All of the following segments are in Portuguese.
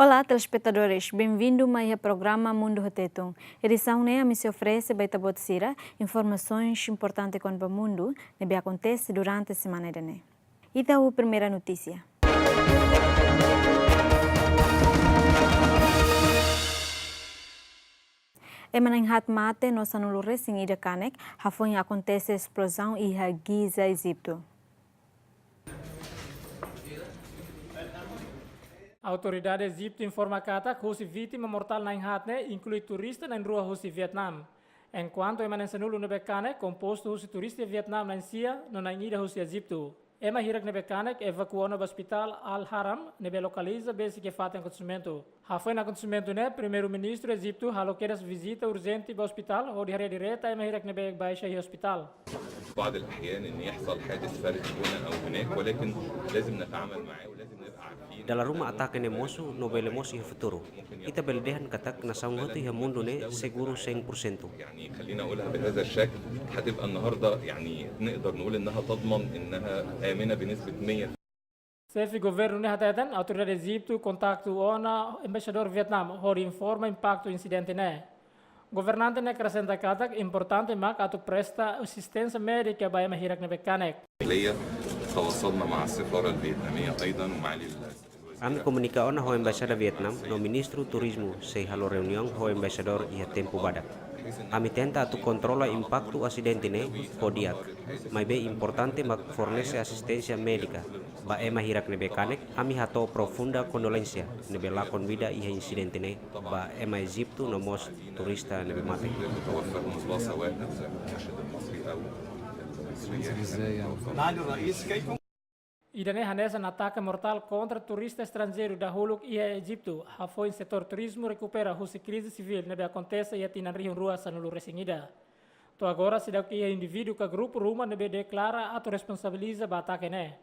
Olá, telespectadores. Bem-vindo ao programa Mundo Rotetum. Edição me se oferece para Sira informações importantes com o mundo que acontece durante a semana. E da a primeira notícia. Em Manhattan mate no Sanulu Racing Ida Canek, foi acontece explosão e a Giza, Egipto. A autoridade egípcia informa que a vítima mortal na Manhattan inclui turista na rua Husi Vietnam. Enquanto em Sanulu Nebekane, composto Husi turista Vietnam na Cia, no na Ida Husi Egipto. Ema hirak Nebekane evacuou no hospital Al-Haram, nebe localiza base que faz acontecimento. Foi no acontecimento primeiro-ministro Egipto haloqueiras visita urgente ao hospital, ou de área direta ema hirak nebe baixa e hospital. بعض الأحيان إن يحصل حادث فارق هنا أو هناك ولكن لازم نتعامل معاه ولازم نبقى عارفين. Dalla Roma atake ne mosu no bele mosi he futuro. Ita beldehan katak na saungote he mundo ne seguro 100%. يعني خلينا أقولها بهذا الشكل هتبقى النهارده يعني نقدر نقول إنها تضمن إنها آمنة بنسبة 100%. Chefe governo Nehataten, autoridade Egipto, contacto ONU, embaixador Vietnam, hori informa impacto incidente ne. Governante ne acrescenta que importante mak atu presta assistência médica para mahirak nebekanek. تواصلنا مع السفارة الفيتنامية أيضا ومع Ami komunikao na ho embaixada Vietnam no ministro turismo se halo reunião ho embaixador ia tempo badak. Ami tenta tu controla impacto acidente ne podiak. Mai be importante mak fornece assistência médica. Ba ema hirak nebe kanek ami hato profunda condolência nebe lakon vida ia incidente ne ba ema Egipto no mos turista nebe mate. Idane hanesa ataque mortal contra turista estrangeiro da Huluk e Egipto. Foi em setor turismo recupera a crise civil nebe acontece e tinan rio rua sanulu resingida. To agora se dá que indivíduo que grupo ruma nebe declara auto responsabiliza ba ataque ne.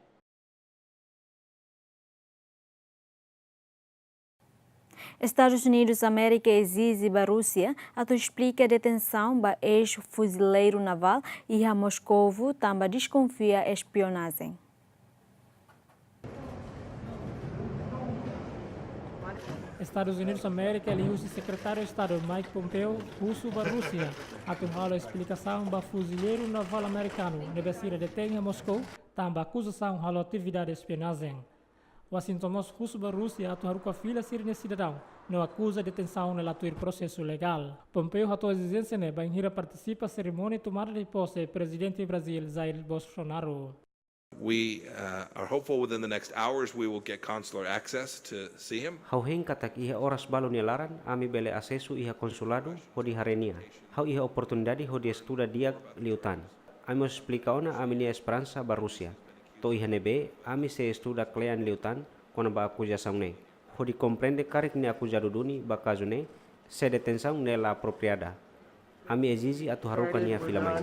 Estados Unidos da América exige a Rússia explica a detenção do ex-fuzileiro naval e a Moscou também desconfia da espionagem. Estados Unidos da América ele usa o secretário de Estado Mike Pompeo russo para a Rússia. Atual a explicação do fuzileiro naval americano negociar detém em Moscou também acusação de atividade de espionagem. Washington russo para a Rússia atuar com a fila sirene cidadão não acusa detenção no atuar processo legal. Pompeo atua exigência ne banhira participa cerimônia tomada de posse presidente do Brasil Jair Bolsonaro. We are hopeful within the next hours we will get consular access to see him. Hauhen katak iha oras balo nilaran ami bele acesso iha consulado ho di harenia. Hau iha oportunidade ho di estuda dia liutan. Ami explicaona ami ni esperança ba Rússia. To iha nebe ami se estuda klean liutan kona ba acusação ne. Ho di compreende karek ni acusado duni ba caso ne se detenção nela apropriada. Ami exige atu harukan ni filamai.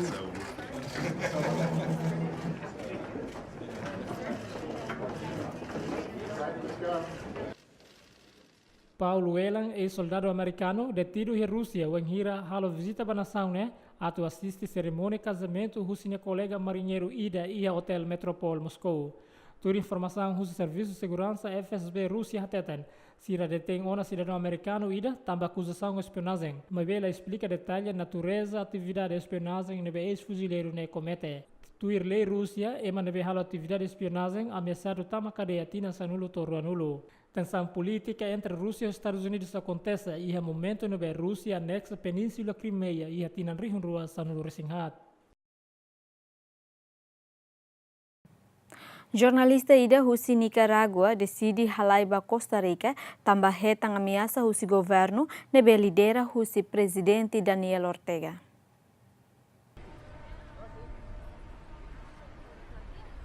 Paulo Elan, ex-soldado americano, detido em Rússia, o enhira halo visita para a nação, atu assiste cerimônia de casamento russo colega marinheiro Ida e a Hotel Metropole Moscou. Toda informação russo Serviço de Segurança FSB Rússia hateten. Sira detém uma cidadão americano Ida, também acusação de espionagem. Mas ela explica detalhes natureza atividade de espionagem nebe ex-fuzileiro ne comete. Tuir lei Rússia, ema nebe halo atividade de espionagem ameaçado tama cadeia tina sanulo torro anulo. Tensão política entre Rússia e Estados Unidos acontece e é momento no que a Rússia anexa a Península Crimeia e a tinan rihun rua sanulu resinghat. Jornalista Ida Husi Nicarágua decide halaiba Costa Rica também retang ameaça Husi governo nebe lidera Husi presidente Daniel Ortega.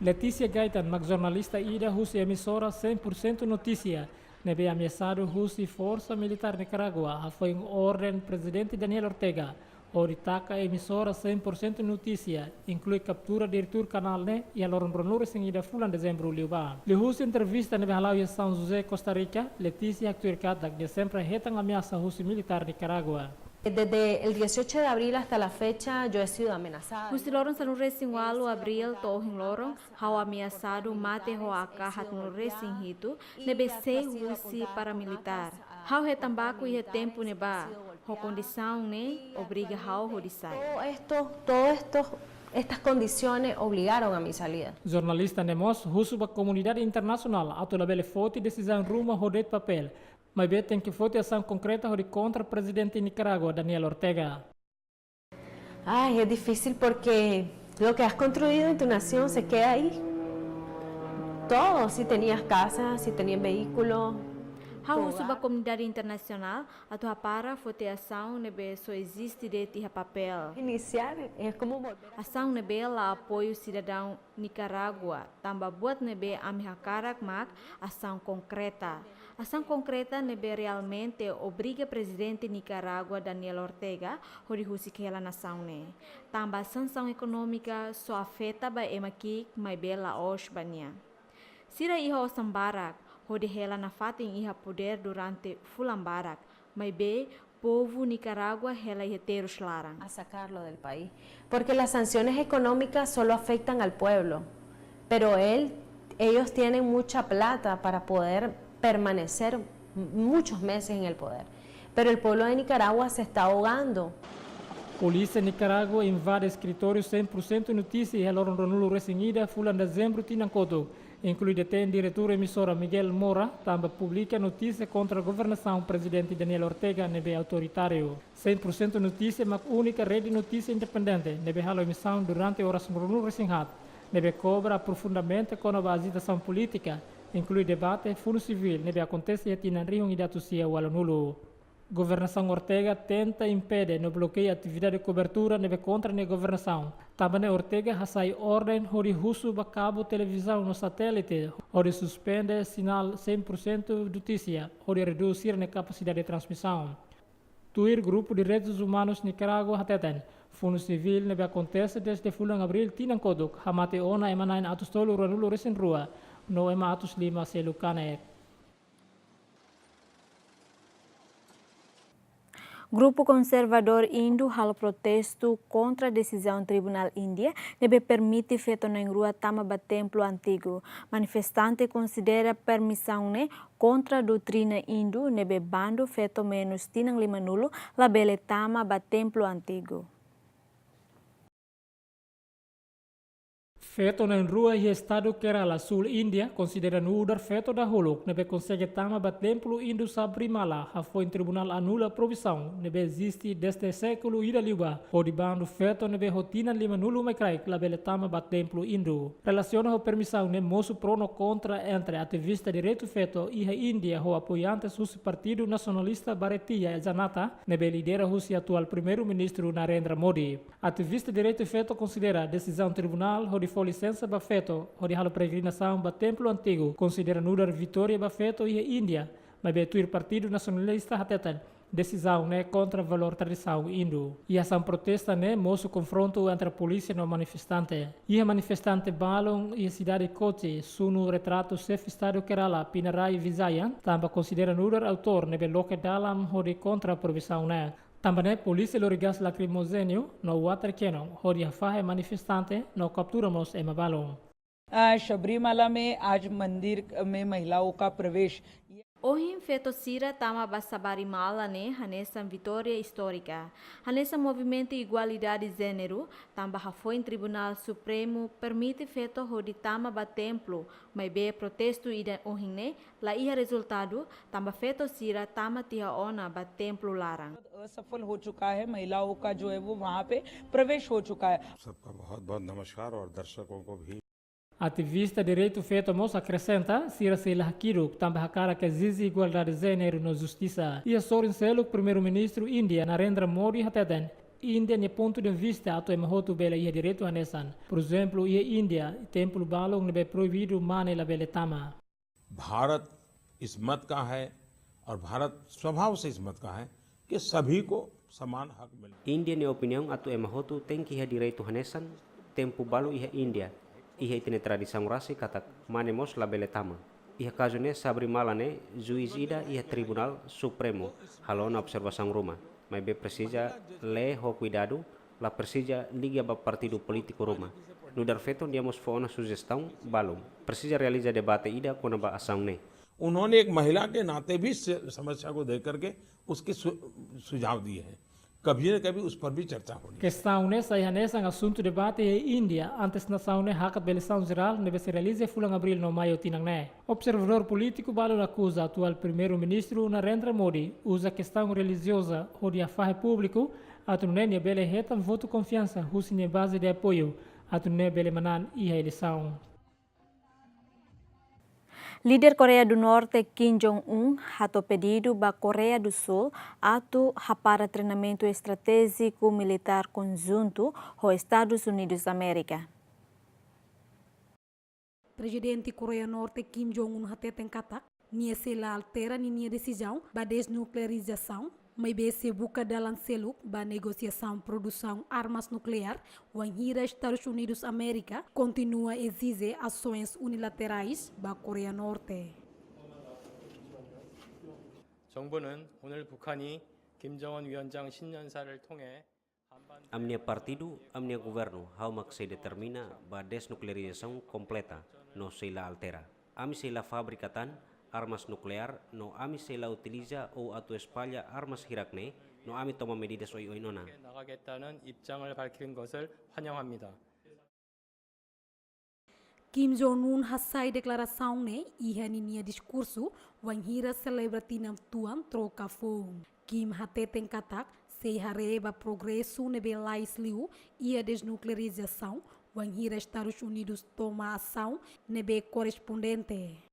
Letícia Gaitan, jornalista Ida Husi emissora 100% notícia. Nebe ameaçado Husi Força Militar Nicarágua, foi em ordem presidente Daniel Ortega. Oritaca emissora 100% notícia, inclui captura diretor canal e a loron pronures em Ida Fulan dezembro liuba. Le Husi entrevista nebe halau em São José, Costa Rica, Letícia actuar katak de sempre retang ameaça Husi Militar Nicarágua. Desde el 18 de abril hasta la fecha yo he sido amenazada. Husi lorong sa resing walo abril tohing lorong hau ameaçado mate ho akahat no resing hitu nebe se husi paramilitar. Hau he tambaco e he tempo neba ho condição ne obriga hau ho disai. Estas condiciones obligaron a mi salida. Jornalista nemos husu ba comunidade internacional atu labele foti decisão ruma rodet papel. Mas bem tem que foto ação concreta de contra o presidente de Nicaragua, Daniel Ortega. Ay, es difícil porque lo que has construido en tu nación se queda ahí. Todo, si tenías casa, si tenías vehículo. Hau suba comunidade internacional atu para foto ação nebe só existe de tiha papel. Iniciar es como volver. Ação nebe la apoio cidadão Nicaragua, tamba buat nebe amihakarak mak ação concreta. Ação concreta nebe realmente obriga presidente Nicaragua Daniel Ortega hori husi kela nação ne. Tamba sanção econômica só afeta ba emakik mai bela osh bania. Sira iho sambarak hori hela na fatin iha poder durante fulambarak, mai be povo Nicaragua hela heteros larang. A sacarlo del país, porque las sanciones económicas solo afectan al pueblo, pero ellos tienen mucha plata para poder permanecer muchos meses en el poder, pero el pueblo de Nicaragua se está ahogando. Polícia Nicaragua invade escritório 100% notícia e loron ronulo resingida fulan dezembro tinankoto, inclui detém diretor emissora Miguel Moura, também publica notícia contra a governação presidente Daniel Ortega nebe autoritário. 100% notícia mas única rede notícia independente nebe halo emissão durante horas ronulo resingat, nebe cobra aprofundamento com a agitação política, inclui debate fundo civil nebe acontece atinan riung idatusia walanulo. Governação Ortega tenta impedir no bloqueio atividade de cobertura nebe contra a governação. Também Ortega hasai ordem hori husu ba cabo televisão no satélite, hori suspende sinal 100% notícia, hori reduzir a capacidade de transmissão. Tuir grupo de direitos humanos Nicaragua hateten. Fundo civil nebe acontece desde fulan abril tinang kodok, hamate ona emanain atus tolu ranulo resin rua, no ema atus 5 selukanek. Grupo conservador indo halo protesto contra a decisão Tribunal Índia deve permite feito na rua tama templo antigo. Manifestante considera permissão contra a doutrina indo nebe bando feito menos tinang 5 nulo labele tama templo antigo. Feto na rua e estado Kerala, sul Índia, considera udar feto da holok, nebe consegue tama ba templo indo Sabrimala, foi em tribunal anula provisão, nebe existe desde século ida liba, o de bando feto nebe rotina 5 nulo mai craik, labele tama ba templo indo. Relaciona a permissão ne moço prono contra entre ativista direito feto e a Índia, o apoiantes do Partido Nacionalista Bharatiya Janata, nebe lidera o atual primeiro-ministro Narendra Modi. Ativista direito feto considera a decisão tribunal o de licença bafeto, onde a peregrinação ba templo antigo, considera nudar vitória bafeto e a Índia, mas betuir Partido Nacionalista hatetan, decisão contra valor tradição indo. E ação protesta moço confronto entre a polícia e o manifestante. E a manifestante balong e a cidade Kochi, suno retrato chef estado Kerala, Pinarayi Vijayan, também considera nudar autor nebe loke dalam onde contra a provisão Também polícia lorigas lacrimogênio no water cannon, hori hafahe manifestante no capturamos ema balon. Sabarimala में आज मंदिर में महिलाओं का प्रवेश Ohim feto sira tama basabarimala hanessa vitória histórica. Hanessa movimento igualdade de gênero, tamba foi em Tribunal Supremo permite feto hodi tama ba templo, mas be protesto ida ohine, la ia resultado, tamba feto sira tama tia ona ba templo larang. असफल हो चुका है महिलाओं का जो है वो वहाँ पे प्रवेश हो चुका है सबका बहुत बहुत नमस्कार और दर्शकों को भी Ativista direito feito mos acrescenta, Sira Seila Hakiru, também a cara que exige igualdade de gênero na justiça. E a Sorin Seluk, primeiro-ministro Índia, Narendra Modi, hateden. Índia, ne ponto de vista, ato emahotu bela ia direito a nesan. Por exemplo, ia Índia, templo balong nebe proibido mane la bele tama. Bharat इस मत का है और भारत स्वभाव से इस मत का है कि सभी को समान हक मिले. Índia, ne opinião, ato emahotu tem que ia direito a nesan, tempo balo ia Índia. Ia itine tradição rasi katak manemos la beletama. Ia caso ne Sabrimala ne juiz ida ia Tribunal Supremo halona observação Roma. mas be precisa ler ho cuidado, la precisa liga ba partido político Roma. No dar feito diamos foi uma sugestão, balum. Precisa realizar debate ida com a ação ne. उन्होंने एक महिला के नाते भी समस्या को देख करके उसके सुझाव दिए हैं कभी न कभी उस पर भी चर्चा होनी Questão nessa e nessa assunto debate é Índia antes nação ne hakat belição geral nebe se realize fulang abril no maio tinang ne. Observador político balo acusa atual primeiro-ministro Narendra Modi usa questão religiosa ou de afarre público atu ne bele retam voto confiança husine base de apoio atu ne bele manan e a eleição. Líder Coreia do Norte Kim Jong-un hato pedido ba Coreia do Sul atu para treinamento estratégico militar conjunto com Estados Unidos da América. Presidente Coreia Norte Kim Jong-un hateten katak nia sela altera nia decisão ba desnuclearização mas BC buka dalam seluk ba negociação produção armas nuclear wanhira Estados Unidos América continua exige ações unilaterais ba Coreia Norte. 정부는 오늘 북한이 김정은 위원장 신년사를 통해 Amnia partido, amnia governo, how mak se determina ba desnuclearização completa no se la altera. Ami se la fabricatan armas nuclear no ami se la utiliza o atu espalha armas hirakne no ami toma medidas oinona. 나가겠다는 입장을 밝힌 것을 환영합니다. Kim Jong-un hasai declaração ne ihaninia discurso wanhira celebra tinam tuan troca fogo. Kim hateten katak se hareba progresso nebe lais liu e a desnuclearização wanhira Estados Unidos toma ação nebe correspondente.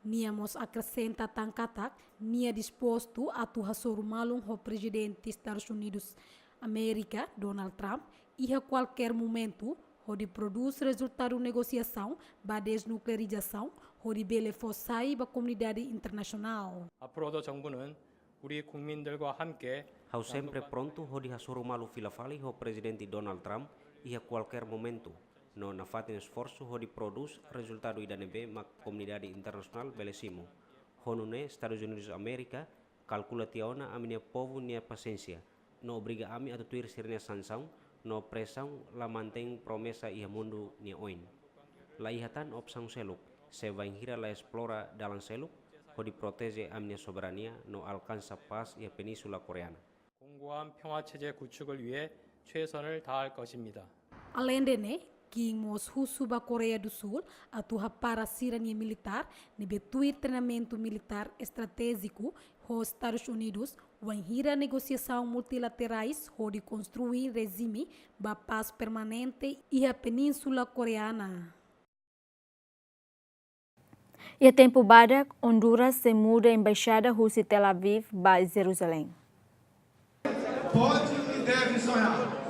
Niamos acrescenta tankatak nia disposto a tuhasor malum ho presidente Estados Unidos América Donald Trump e a qualquer momento ho de produz resultado negociação ba desnuclearização ho de bele fossai ba comunidade internacional. 앞으로도 정부는 우리 국민들과 함께 How sempre pronto ho de hasor malu filafali ho presidente Donald Trump e a qualquer momento. No na fatin esforço ho de produz resultado idanebe ma comunidade internacional belesimo. Honune Estados Unidos América calcula tiona a minha povo nia paciência. No obriga ami a tuir sirnia sanção, no pressão la mantém promessa ia mundo nia oin. La ihatan opção seluk, se vai hira la explora dalam seluk, ho de protege a minha soberania no alcança paz e a península coreana. 공고한 평화 체제 구축을 위해 최선을 다할 것입니다. Além de ne Kim mos husu ba Coreia do Sul atuha para sirania militar nebe tuir treinamento militar estratégico ho Estados Unidos wanhira negociação multilaterais ho de construir regime ba paz permanente e a península coreana. E a tempo bada, Honduras se muda a embaixada Rússia Tel Aviv ba Jerusalém. Pode e deve sonhar.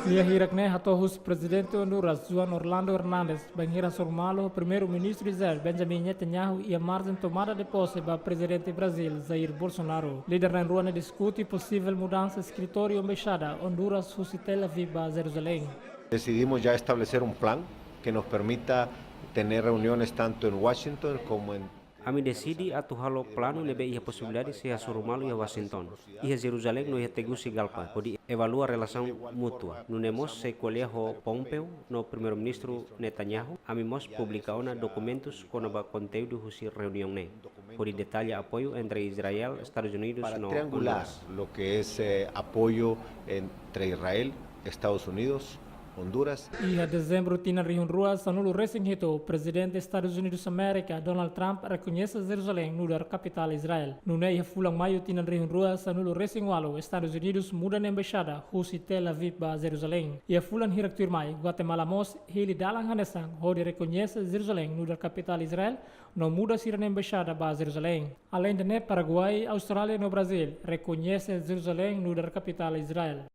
Ia hirakne hatohus presidente Honduras Juan Orlando Hernández banghira sormalo primeiro-ministro Israel Benjamin Netanyahu e a margem tomada de posse ba presidente Brasil Jair Bolsonaro. Líder na rua discute possível mudança escritório embaixada Honduras Rússia Tel Aviv ba Jerusalém. Decidimos ya establecer un plan que nos permita tener reuniones tanto en Washington como en Ami decidi atu halo plano nebe ia possibilidade se a Sorumalo e a Washington. Ia Jerusalém no ia tegusi galpa, pode evaluar relação mútua. No nemos se colher ho Pompeu no primeiro-ministro Netanyahu, amimos publicaona documentos com o conteúdo husi reunião ne. Pode detalha apoio entre Israel, Estados Unidos para no triangular lo que es apoyo entre Israel, Estados Unidos, Honduras. E a dezembro tina riun rua sanulu recém hito, presidente dos Estados Unidos da América Donald Trump reconhece Jerusalém no dar capital Israel. No nei fulang maio tina riun rua sanulu recém walo Estados Unidos muda na embaixada Rússia Tel Aviv ba Jerusalém. E a fulan hirak turmai Guatemala mos hili dalang hanesang ho de reconhece Jerusalém no dar capital Israel no muda sira na embaixada ba Jerusalém. Além de ne Paraguai, Austrália no Brasil reconhece Jerusalém no dar capital Israel.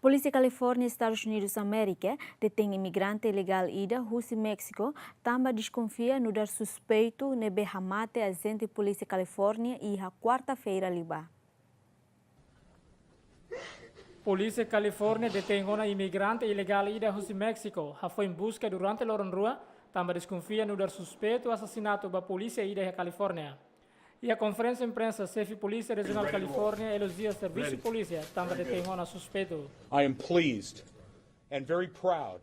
Polícia Califórnia, Estados Unidos da América, detém imigrante ilegal ida Rússia e México, também desconfia no dar suspeito nebe hamate agente Polícia Califórnia e a quarta-feira liba. Polícia Califórnia detém uma imigrante ilegal ida Rússia e México, foi em busca durante a rua, também desconfia no dar suspeito assassinato da polícia ida à Califórnia. E a conferência de imprensa, chefe Polícia Regional Califórnia elogia o serviço de polícia, também detém um suspeito. I am pleased and very proud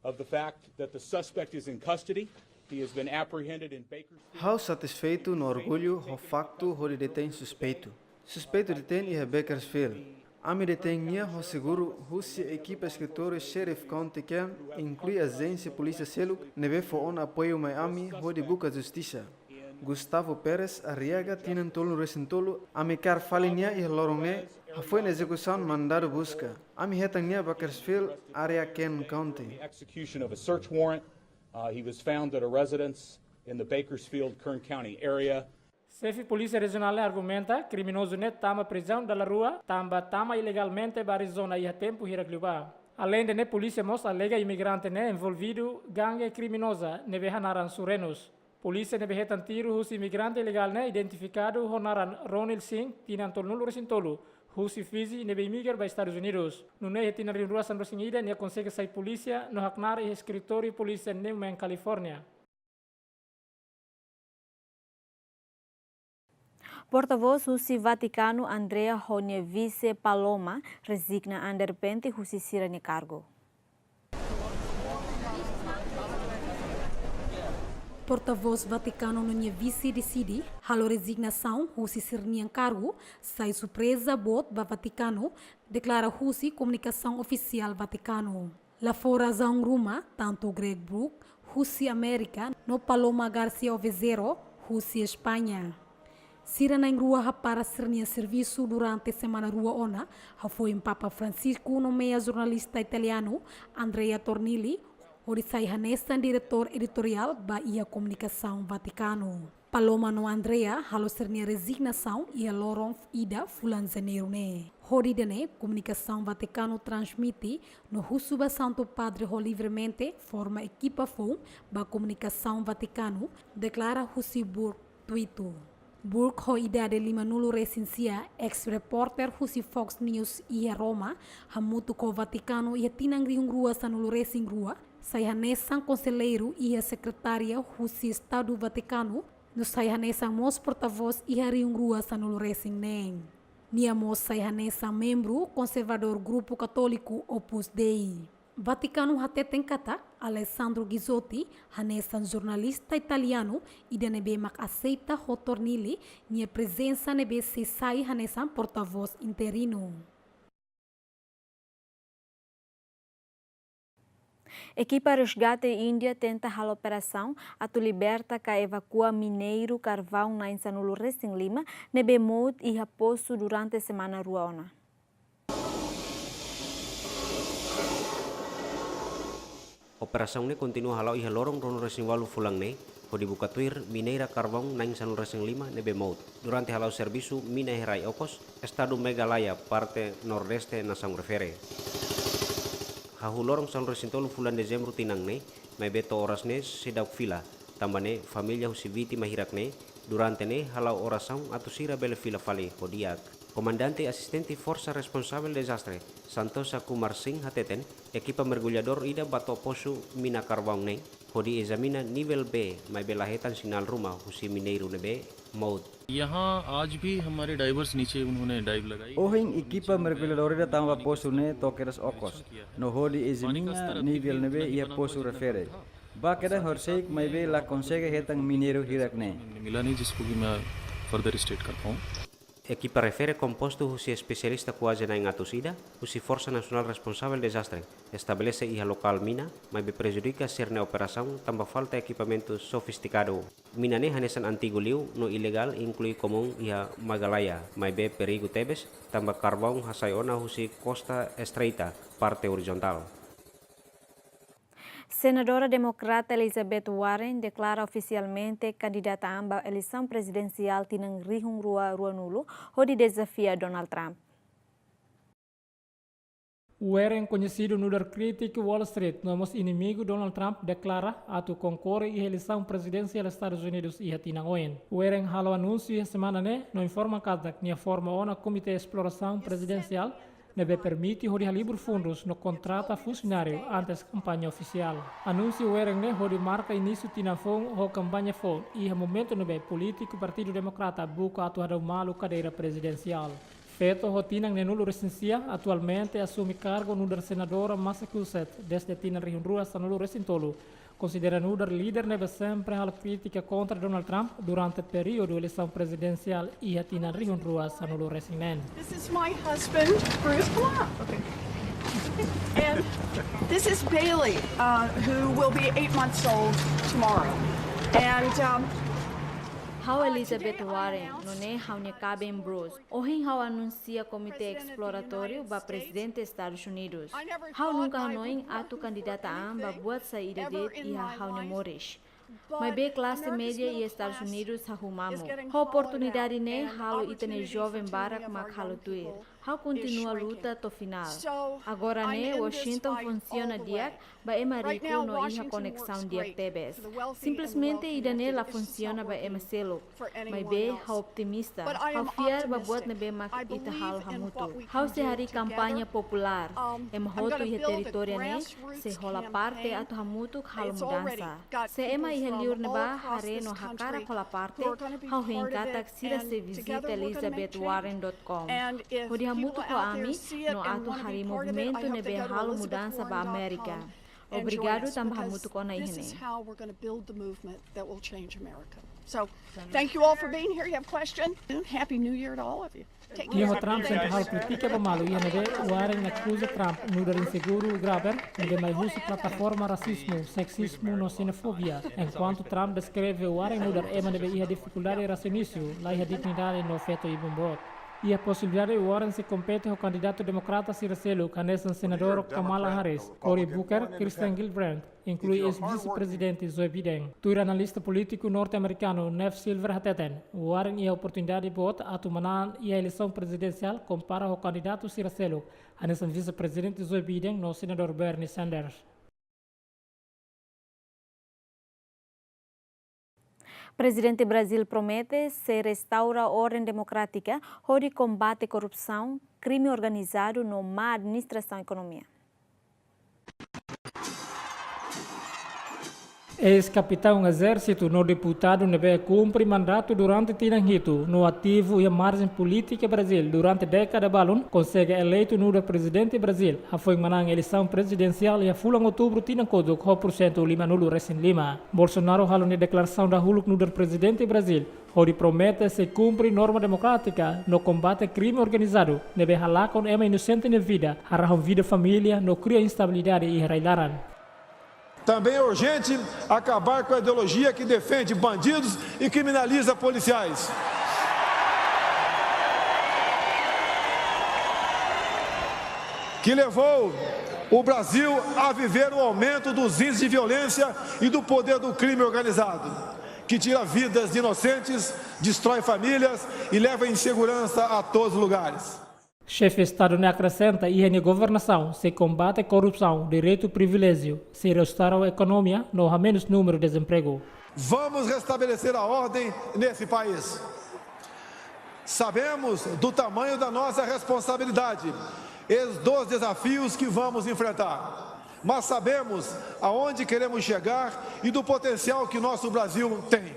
of the fact that the suspect is in custody. He has been apprehended in Bakersfield. Hau satisfeito no orgulho o facto de detém suspeito. Suspeito detém e Bakersfield. Ami detém o seguro husi equipa escritório Sheriff County Cam inclui agência polícia Seluk nebe for on apoio Miami de buca justiça. Gustavo Pérez Arriaga tienen tolo resentolo amikar falinha e lorone foi na execução mandado busca. Ami hetangnya Bakersfield area Ken County. The execution of a search warrant. He was found at a residence in the Bakersfield, Kern County area. Chefe Polícia Regional argumenta criminoso net tama prisão da rua, tama ilegalmente para zona e a tempo hiragliuba. Além de polícia mos alega imigrante envolvido gangue criminosa nebe hanaran surenos. Polícia nebe hetan tiro hus imigrante ilegal identificado honaran Ronald Singh tinan tolnulu resintolu. Husi Fizi nebe imigrar para Estados Unidos. Nune hetina rinrua San Rosingida ne consegue sai polícia no haknar e escritório polícia em Califórnia. Porta-voz Husi Vaticano Andrea Honevice Paloma resigna de repente Husi Sira ne cargo. Porta-voz Vaticano no vice decide halo resignação Husi Sirnian cargo sai surpresa bot ba Vaticano declara Husi comunicação oficial Vaticano. La fora zang ruma tanto Greg Brook Husi América no Paloma Garcia Ovezero Husi Espanha. Sira na rua para Sirnian serviço durante semana rua ona foi em Papa Francisco no meia jornalista italiano Andrea Tornilli Orisai Hanesan, diretor editorial da IA Comunicação Vaticano. Paloma no Andrea, halo sernia resignação e a Loron Ida Fulan Janeiro ne. Horidene, Comunicação Vaticano transmite no Husuba Santo Padre ho livremente, forma equipa FOM, da Comunicação Vaticano, declara Husibur Twitter. Burke ho ida de limanulo recensia, ex-reporter Husi Fox News e Roma, hamutu ko Vaticano e tinang riung rua sanulo racing rua, Saihanesang Conselheiro e a secretária Husi Estado Vaticano, no Saihanesang mos porta-voz e a riung rua sanulo racing nem. Nia mos Saihanesang membro conservador Grupo Católico Opus Dei. Vaticano hateten kata Alessandro Ghizotti, hanesan jornalista italiano, e de nebe mak aceita ho Tornilli, nia presença nebe se sai hanesan porta-voz interino. Equipa Resgate Índia tenta a operação atu liberta ka evacua mineiro carvão na Insanulo Racing Lima, nebe mout e raposo durante a semana ruana. Operação ne continua halau iha lorong rono racing walu fulang ne, ho dibuka tuir mineira carvão na Insanulo Racing Lima nebe mout. Durante halau serviço mina herai opos, estado Meghalaya, parte nordeste na São Refere. Hahu lorong San Resintolo fulan Dezembro tinang ne, may beto oras ne sidauk fila, tambane família husi vítima hirak ne, durante ne halau oração atu sira bele fila fali hodiak. Comandante assistente força responsável desastre, Santosa Kumar Singh hateten, equipa mergulhador ida bato posu mina carvão ne, hodi examina nível B, may belahetan sinal rumah husi mineiro nebe mode. यहाँ आज भी हमारे डाइवर्स नीचे उन्होंने डाइव लगाई. Ohing equipa mergulhadora tamba posu ne tokeras okos. No holi examina nível nebe ia posu refere. Bakeda horseik may be la consegue hetang mineiro hirak ne. मिला नहीं जिसको भी मैं फर्दर स्टेट करता हूँ. Equipa refere composto husi especialista kuaja na ingatusida, husi Força Nacional Responsável Desastre, estabelece iha local mina, mas be prejudica sirne operação, tamba falta equipamento sofisticado. Mina ne hanesan antigo liu, no ilegal, inclui comum iha Magalaya, mas be perigo tebes, tamba carvão hasaiona husi Costa Estreita, parte horizontal. Senadora democrata Elizabeth Warren declara oficialmente candidata à eleição presidencial tinang rihung rua nulo hodi desafia Donald Trump. Warren, conhecido no dar crítico Wall Street, nosso inimigo Donald Trump declara atu concorre à eleição presidencial dos Estados Unidos e tinang oen. Warren halo anúncio semana ne no informa kada que forma ona comitê exploração presidencial deve permitir hodi halibur fundos no contrata funcionário antes campanha oficial. Anúncio erang hodi marca início tinafong ho campanha fon e momento nebe político Partido Democrata buka atu hada malu cadeira presidencial. Feto Rotinang Nenulu Recensia atualmente assume cargo no da senadora Massachusetts desde Tina Rihunrua Sanulu Recintolo. Considera no líder neve sempre a crítica contra Donald Trump durante o período eleição presidencial e a Tina Rihunrua Sanulu Recinen. This is my husband, Bruce. Come on. Okay. And this is Bailey, who will be 8 months old tomorrow. And How Elizabeth Warren não é how ne cabe em Bruce. Ohin how anuncia comitê exploratório para presidente dos Estados Unidos. How nunca hanoin atu candidata amba buat saída de e how ne Morris. Mas bem classe média e Estados Unidos arrumamos. A oportunidade ne halo itene jovem Barack Makhalo tuir. How continua a luta até o final. Agora ne Washington funciona diak ba ema rico no iha conexão diak tebes. Simplesmente ida ne la funciona ba ema selo. Mas bem how optimista. How fiar ba buat ne be mak ita halo hamutu. How se hari campanha popular. Ema hotu iha território ne se rola parte ato hamutu halo mudança. Se ema iha liur ne ba hare no hakara kola parte. How hinkatak sira se visita elizabethwarren.com. Muito com a AMI no ato hari movimento nebe halo mudança ba América. Obrigado também muito com a This is how we're going to build the movement that will change America. So, thank you all for being here. You have questions? Happy New Year to all of you. Take care. Iho Trump sempre hal kritika ba malu ia nebe Warren acusa Trump no dar inseguro graver nebe mai usa plataforma racismo, sexismo no xenofobia. Enquanto Trump descreve Warren no dar ema nebe ia dificuldade racionício, lá ia dignidade no feto e bombot. E a possibilidade de Warren se compete com o candidato democrata Ciracelo, candidato senador Kamala Harris, Cory Booker, Kirsten Gillibrand, inclui ex-vice-presidente Joe Biden. Tuir analista político norte-americano Nev Silver Hateten, Warren e a oportunidade de votar a tumanan e a eleição presidencial compara o candidato Ciracelo, candidato vice-presidente Joe Biden no senador Bernie Sanders. Presidente Brasil promete se restaura a ordem democrática, onde combate a corrupção, crime organizado no má administração e economia. Ex-capitão exército no deputado nebe cumpre mandato durante tinanghito no ativo e a margem política Brasil durante década balon consegue eleito no presidente Brasil a foi manang eleição presidencial e a fulang outubro tinangkodo ko % lima nulo resin lima. Bolsonaro halon de declaração da huluk no presidente Brasil onde promete se cumpre norma democrática no combate crime organizado nebe halakon ema inocente na vida harahon vida família no cria instabilidade e railaran. Também é urgente acabar com a ideologia que defende bandidos e criminaliza policiais. Que levou o Brasil a viver o aumento dos índices de violência e do poder do crime organizado, que tira vidas de inocentes, destrói famílias e leva insegurança a todos os lugares. Chefe de Estado ne acrescenta e a governação se combate a corrupção, direito e privilégio, se restaurar a economia, não há menos número de desemprego. Vamos restabelecer a ordem nesse país. Sabemos do tamanho da nossa responsabilidade e dos desafios que vamos enfrentar, mas sabemos aonde queremos chegar e do potencial que nosso Brasil tem.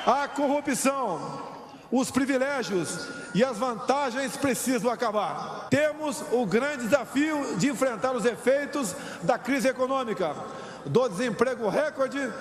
A corrupção, os privilégios e as vantagens precisam acabar. Temos o grande desafio de enfrentar os efeitos da crise econômica, do desemprego recorde.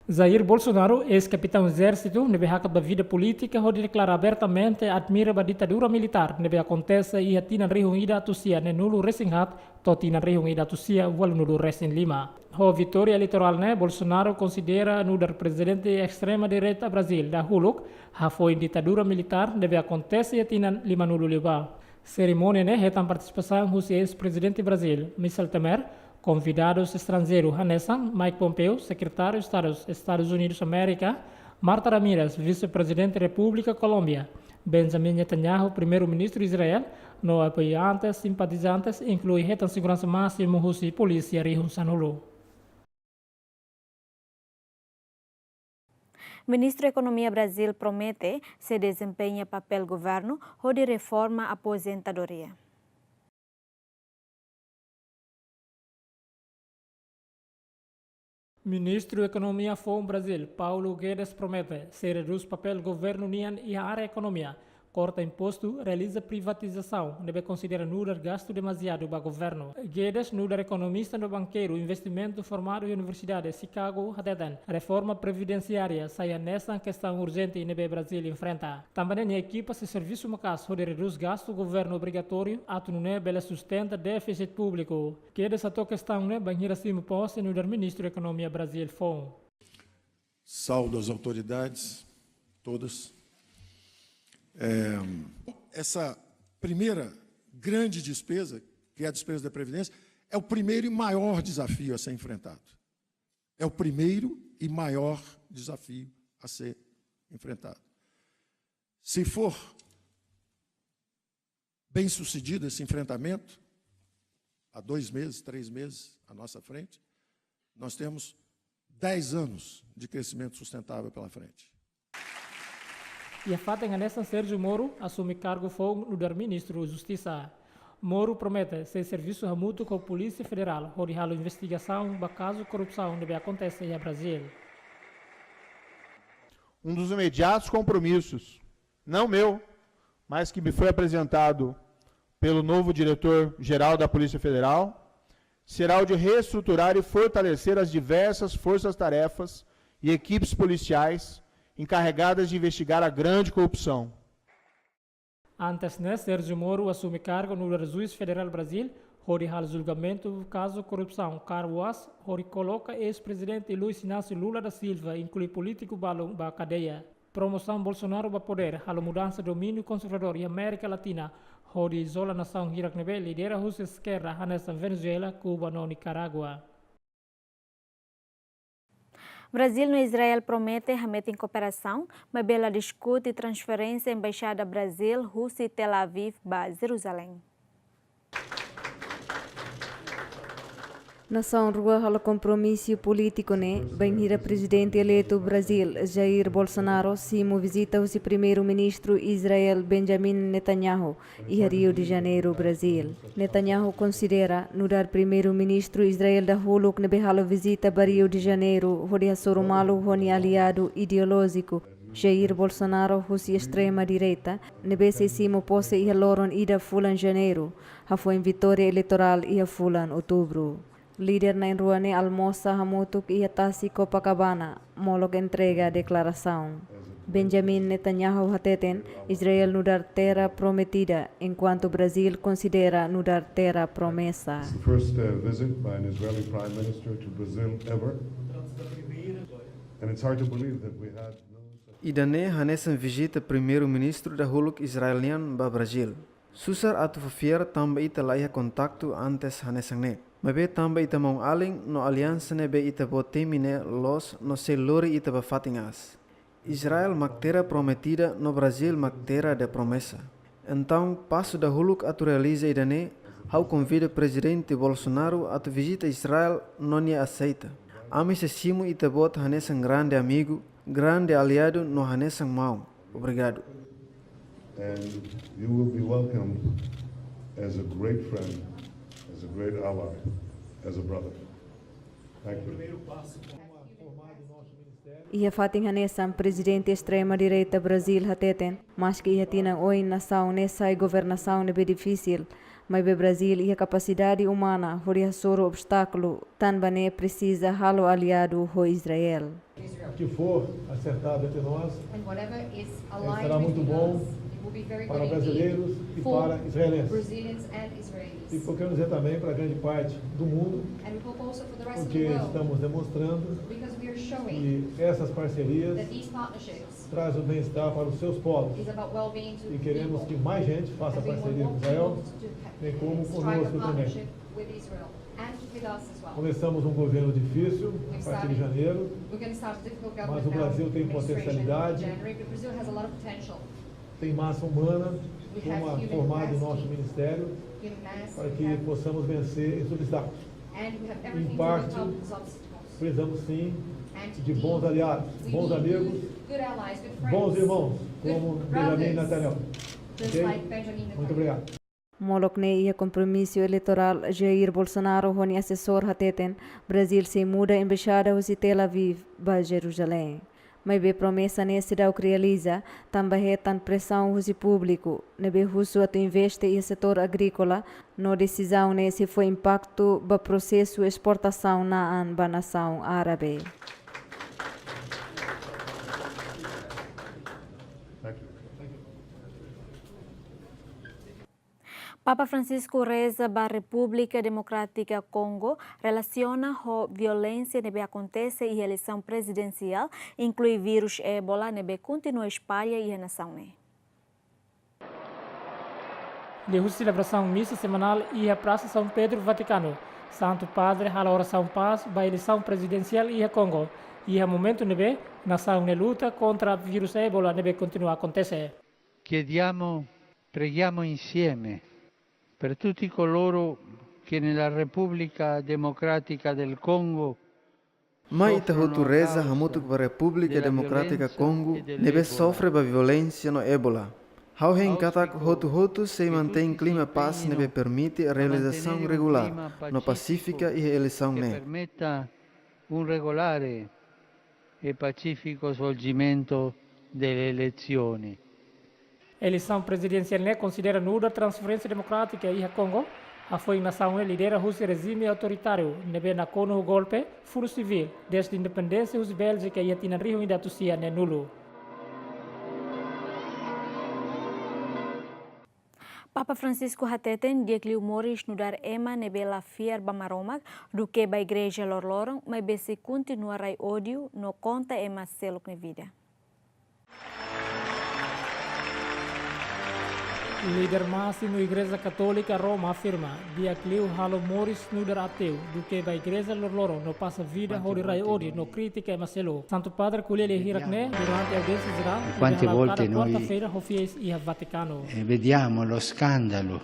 Jair Bolsonaro, ex-capitão exército, nebe hakat da vida política, onde declara abertamente admira a ditadura militar, nebe acontece e a tina rehungida atusia ne nulu resinghat, to tina rehungida atusia wal nulu resin lima. Ho vitória eleitoral ne, Bolsonaro considera no dar presidente extrema-direita Brasil, da huluk, ha foi ditadura militar, nebe acontece e a tina lima nulu liba. Cerimônia ne, retam participação do ex-presidente Brasil, Michel Temer, convidados estrangeiros Hanessan, Mike Pompeo, secretário de Estado dos Estados Unidos da América, Marta Ramírez, vice-presidente da República Colômbia, Benjamin Netanyahu, primeiro-ministro de Israel, no apoiantes, simpatizantes, inclui retan segurança máxima e polícia Rihun Sanulu. O ministro da Economia Brasil promete se desempenha papel governo ou de reforma a aposentadoria. Ministro da Economia FOM Brasil, Paulo Guedes promete se reduz papel governo nian e a área economia, corta imposto, realiza privatização, deve considerar nudar gasto demasiado para o governo. Guedes, nudar economista no banqueiro, investimento formado em Universidade de Chicago, Hadedan, reforma previdenciária, saia nessa questão urgente que Brasil enfrenta. Também a equipa se serviço macas, onde reduz gasto governo obrigatório, ato não é bela sustenta déficit público. Guedes a toda questão né, banheira cima posse nudar ministro da Economia Brasil, FOM. Saúdo as autoridades, todas. Essa primeira grande despesa, que é a despesa da Previdência, é o primeiro e maior desafio a ser enfrentado. É o primeiro e maior desafio a ser enfrentado. Se for bem sucedido esse enfrentamento, há 2 meses, 3 meses à nossa frente, nós temos 10 anos de crescimento sustentável pela frente. E a fato é que Sérgio Moro assume cargo fogo no ministro da Justiça. Moro promete ser serviço mútuo com a Polícia Federal, onde a investigação do caso de corrupção que acontece no Brasil. Um dos imediatos compromissos, não meu, mas que me foi apresentado pelo novo diretor-geral da Polícia Federal, será o de reestruturar e fortalecer as diversas forças-tarefas e equipes policiais encarregadas de investigar a grande corrupção. Antes, né, Sérgio Moro assume cargo no Juiz Federal Brasil, onde há julgamento do caso de corrupção, cargos onde coloca ex-presidente Luiz Inácio Lula da Silva, inclui político para a cadeia. Promoção Bolsonaro para poder, a mudança do domínio conservador e América Latina, onde isola a nação Irak-Nebel, lidera a Rússia esquerda, nessa Venezuela, Cuba e Nicarágua. Brasil e Israel prometem remeter em cooperação, mas Bela discute transferência embaixada Brasil, Rússia e Tel Aviv para Jerusalém. Nação rua halo compromisso político né, bem presidente eleito Brasil Jair Bolsonaro simo visita o primeiro-ministro Israel Benjamin Netanyahu e Rio de Janeiro, Brasil. Netanyahu considera no dar primeiro-ministro Israel da huluk nebe halo visita para Rio de Janeiro, onde sorumalo honi aliado ideológico Jair Bolsonaro husi extrema direita nebe se simo posse e loron ida fulan janeiro, ha foi em vitória eleitoral e fulan outubro. Líder na Ruane almoça Hamutuk e Atasi Copacabana, molog entrega a declaração. Benjamin Netanyahu hateten Israel no dar terra prometida, enquanto Brasil considera no dar terra promessa. First visit by an Israeli Prime Minister to Brazil ever, and it's hard to believe that we had. Idane hanesan visita primeiro-ministro da huluk israeliano ba Brasil. Susar atu fafier tamba ita laiha kontaktu antes hanesan ne. Mabe tamba ita mong aling no aliança ne be ita botemine los no se lori ita bafatingas. Israel maktera prometida no Brasil maktera de promessa. Então, passo da huluk atu realiza idane, hau convida presidente Bolsonaro atu visita Israel non ia aceita. Ami se simo ita bot hanesan grande amigo, grande aliado no hanesan mau. Obrigado. And you will be welcomed as a great friend, as a great ally, as a brother. Thank you. Ia fating hanesan presidente extrema-direita Brasil hateten, mas que ia tinang oi nação nessa governação nebe difícil, mas be Brasil ia capacidade humana, horia soro obstáculo, tan bane precisa halo aliado ho Israel. O que for acertado entre nós será muito bom para brasileiros e para israelenses. E podemos dizer também para grande parte do mundo, porque estamos demonstrando que essas parcerias trazem o bem-estar para os seus povos. E queremos que mais gente faça parceria com Israel, bem como conosco também. Começamos um governo difícil a partir de janeiro, mas o Brasil tem potencialidade, tem massa humana, como formado o nosso ministério, para que possamos vencer esses obstáculos. Em parte, precisamos sim de bons aliados, bons amigos, bons irmãos, como Benjamin Netanyahu. Ok? Muito obrigado. Molok ne ia compromisso eleitoral Jair Bolsonaro honi assessor hateten Brasil se muda embaixada husi Tel Aviv ba Jerusalém. Mas be promessa ne se dá o que realiza, também tan pressão husi público, ne be husu atu investe em setor agrícola, no decisão ne se foi impacto ba processo exportação na an ba nação árabe. Papa Francisco reza para a República Democrática Congo relaciona a violência que acontece em eleição presidencial, inclui vírus ébola, que continua a espalhar e a nação. De celebração missa semanal e a Praça São Pedro, Vaticano. Santo Padre a oração paz para a eleição presidencial e a Congo. E a momento nebe nação na luta contra o vírus ébola que continua a acontecer. Preghiamo insieme per tutti coloro che nella Repubblica Democratica del Congo Mai tahutu reza hamutuk ba República Democrática Congo nebe sofre ba violência no ébola. How katak hotu se mantém clima paz nebe permite a realização regular no pacífica e eleição ne. Permetta un regolare e pacifico svolgimento delle elezioni. Eleição presidencial considera nula transferência democrática e a Congo. A foi nação lidera o regime autoritário, nebe na cono o golpe, furo civil, desde a independência os Bélgica e a Tinanrio ainda tucia ne nulo. Papa Francisco hateten dia que Moris no dar ema nebe la fier bamaromak do que ba igreja lorloron, mas bese continuará ódio no conta ema selok ne vida. Líder máximo Igreja Católica Roma afirma dia que o halo Moris no dar ateu do que a igreja lorloron no passa vida hori rai ódio no crítica e macelo. Santo Padre Culele Hirakne durante a audiência geral Quante volte noi quarta-feira hofies e a Vaticano. Vediamo lo scandalo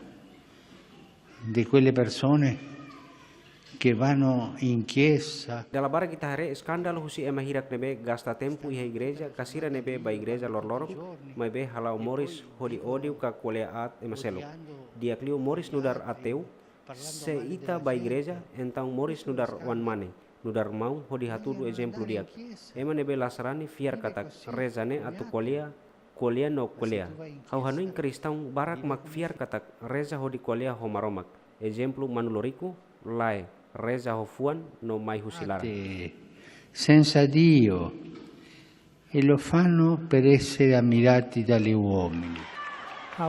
di quelle persone che vanno in chiesa. Dalam bara kita hari skandal husi ema hirak nebe gasta tempo iha igreja kasira nebe ba igreja lorlorong mai be halau Moris hodi odiu ka kuleat ema selo. Dia kliu Moris nudar ateu se ita ba igreja entang Moris nudar wan mane. Nudar mau hodi hatudu exemplu dia. Ema nebe lasarani fiar katak rezane atu kolia no kolia. Hau hanuin kristang barak mak fiar katak reza hodi kolia homaromak. Exemplu manuloriku lae. Reza hofuan no mai husilara. Senza Dio e lo fanno per essere ammirati dagli uomini.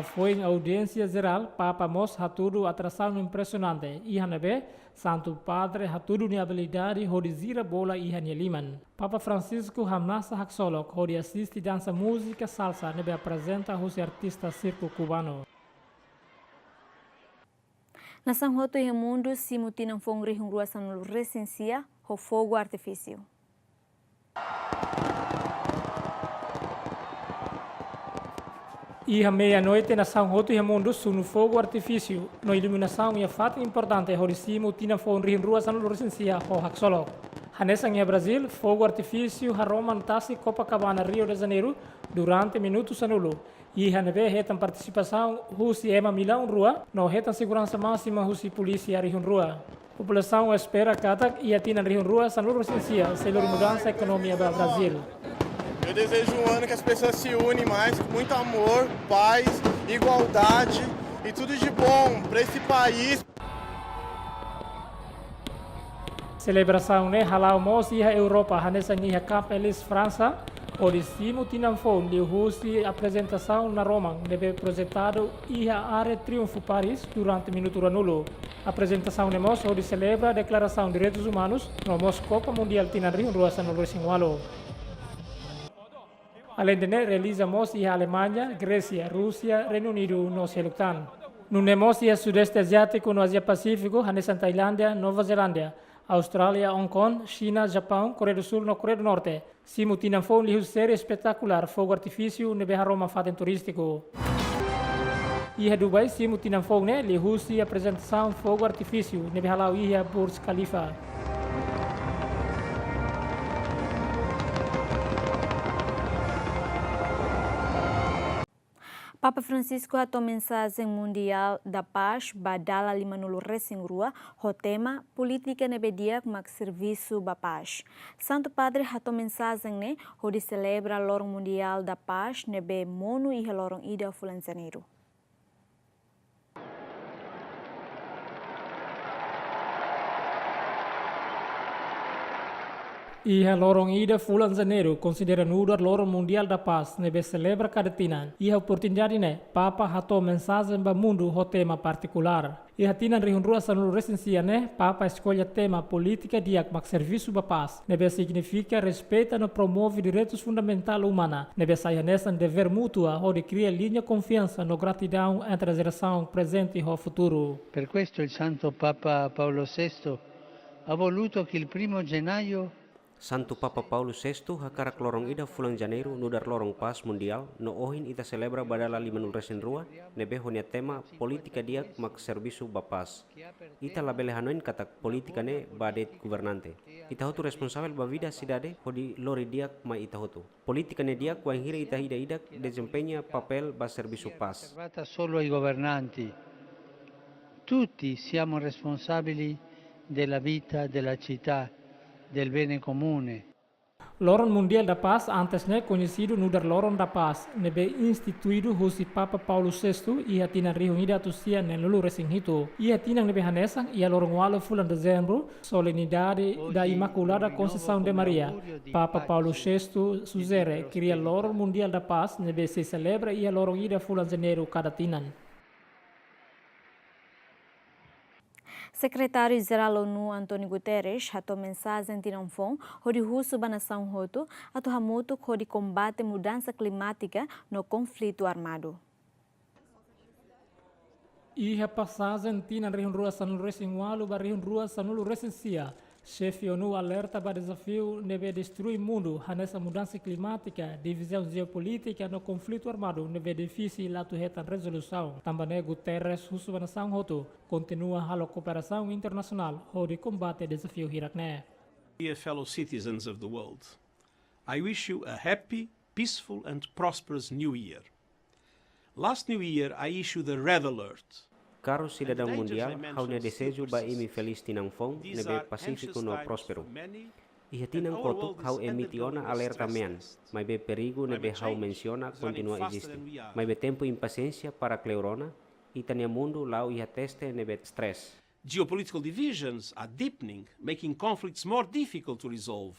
Foi em audiência geral, Papa Mos hatudu atração impressionante. Iha nebe, Santo Padre hatudu ni habilidade hodi zira bola iha ni liman. Papa Francisco hamnasa haksolok hodi assiste dança música salsa nebe apresenta os artista circo cubano. Nação Roto e Mundo simutinam fongri hungruasan recensia ho fogo artifício. E à meia-noite, nação Roto e Mundo no fogo artifício. No iluminação e a fato importante hori simutinam fongri hungruasan recensia ho haksolo. Hanesang e Brasil, fogo artifício Roma Tasi Copacabana, Rio de Janeiro, durante minutos anulo. E hanebe retam participação husi ema milão rua, no retam segurança máxima husi polícia rihun rua. População espera katak e atina rihun rua sanur recensia, selur mudança economia do Brasil. Eu desejo um ano que as pessoas se unem mais, com muito amor, paz, igualdade e tudo de bom para esse país. Celebração ne halau mos iha Europa, hanesan iha Cap Elis França. Orissimo tinanfon de husi apresentação na Roma, deve projetado iha Arco Triunfo Paris durante minuto ranulo. Apresentação de mos onde celebra a Declaração de Direitos Humanos no mos Copa Mundial Tinanrio Ruasa no Resingualo. Além de realiza mos iha Alemanha, Grécia, Rússia, Reino Unido no Seluctan. No nemos iha Sudeste Asiático no Asia Pacífico, hanesan Tailândia, Nova Zelândia. Austrália, Hong Kong, China, Japão, Coreia do Sul no Coreia do Norte. Simutinam foi um série espetacular, fogo artifício nebe Roma fatem turístico. E a Dubai simutinam foi ne lihusi apresentação fogo artifício nebe halau ia Burj Khalifa. Papa Francisco atou mensagem mundial da paz badala limanulu resingrua o tema política nebedia como serviço da paz. Santo Padre atou mensagem ne onde celebra lorong mundial da paz nebe monu e lorong ida fulan janeiro. E a lorong ida fulan janeiro considera nudar lorong mundial da paz nebe celebra cada tinan. E a oportunidade ne Papa hatou mensagem ba mundo o tema particular. E a tinan rihunrua sanulu recensia ne Papa escolhe tema política diak mak serviço ba paz. Nebe significa respeita no promove direitos fundamentais humana. Nebe saia nessa dever mútua onde cria linha confiança no gratidão entre a geração presente e o futuro. Per questo il Santo Papa Paolo VI ha voluto che il 1 gennaio Santo Papa Paulo VI hakarak lorong ida fulan janeiro nudar lorong paz mundial no ohin ita celebra badala limanul resenrua nebe honia tema politika diak mak serviço ba paz. Ita labele hanoin katak politika ne badet governante. Ita hotu responsável ba vida cidade hodi lori diak ma ita hotu. Politika ne diak wanghira ita hida idak desempeña papel ba serviço paz. Servata solo ai governanti. Tutti siamo responsabili della vita della città, del bene comune. Lorong Mundial da Paz antes ne conhecido nudar Lorong da Paz nebe instituído husi Papa Paulo VI e atina reunida tusia ne lulu resinghito e atina nebe hanesan e a Lorong walo fulan dezembro solenidade da Imaculada Conceição de Maria. Papa Paulo VI sugere cria Lorong Mundial da Paz nebe se celebra e a Lorong ida fulan janeiro cada tinan. Secretário-Geral da ONU António Guterres atou mensagem tinanfon onde russo ba nação roto atou hamuto onde combate mudança climática no conflito armado. E a passagem tinan rihunrua sanulu resingualu ba rihunrua sanulu resensia. Chefe ONU alerta para desafio nebe destruir mundo nessa mudança climática, divisão geopolítica no conflito armado nebe difícil lá tu reta resolução. Também Guterres russo ba nação roto continua a cooperação internacional onde combate desafio hirakne. Dear fellow citizens of the world, I wish you a happy, peaceful and prosperous new year. Last New Year I issued a red alert. Caro cidadão mundial, haunia desejo ba imi feliz tinanfon nebe pacífico no próspero. E tinan kotuk hau emitiona alerta mean, mas be perigo nebe hau menciona continua existe. Mas be tempo impaciência para cleurona, e tania mundo lau iha teste nebe stress. Geopolitical divisions are deepening, making conflicts more difficult to resolve.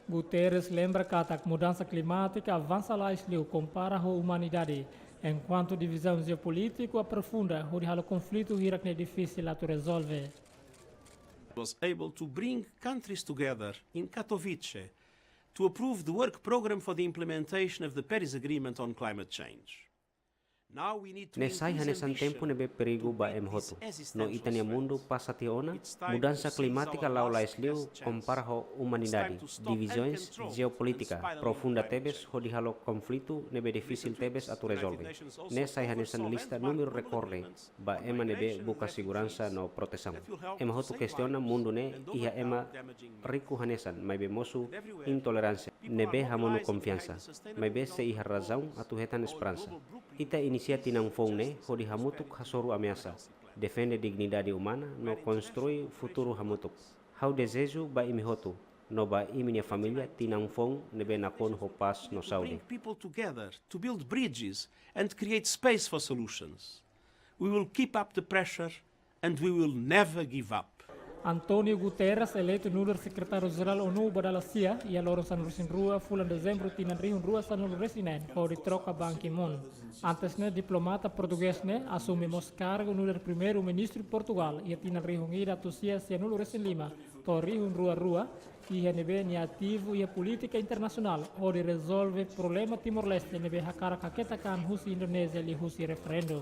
Guterres lembra que a mudança climática avança lá esliu compara a humanidade. Enquanto divisão geopolítica aprofunda, o conflito é difícil de resolver. Was able to bring countries together in Katowice to approve the work program for the implementation of the Paris Agreement on climate change. Nesai hanesan tempo nebe perigo ba emhotu. No itania mundo pasationa, mudança climática lau laisliu compara ho humanidade. Divisões geopolítica profunda tebes ho dihalo conflito nebe difícil tebes atu resolve. Nesai hanesan lista número recorde ba ema nebe buka segurança no proteção. Ema hotu questiona mundo ne iha ema rico hanesan, mai be mosu intolerância. Nebe hamonu confiança. Mai be se iha razão atu hetan esperança. Ita inicia tinanfon ne hodi hamutuk hasoru ameaça. Defende dignidade humana no construi futuro hamutuk. Hau desejo ba imi hotu, no ba imi minha família tinanfon nebe nakon ho paz no Saudi. Bring people together to build bridges and create space for solutions. We will keep up the pressure and we will never give up. António Guterres, eleito número secretário-geral ONU badala sia e a lorong sanulu resinrua fulan dezembro tinan rihunrua sanulu resinen hori troca Ban Ki-moon. Antes ne diplomata português ne assumimos cargo número primeiro-ministro Portugal e tinan rihungida tusia sianulu resin lima to rihunrua e nebe ni ativo e a política internacional hori resolve problema Timor-Leste nebe hakara kaketakan husi Indonésia li husi referendum.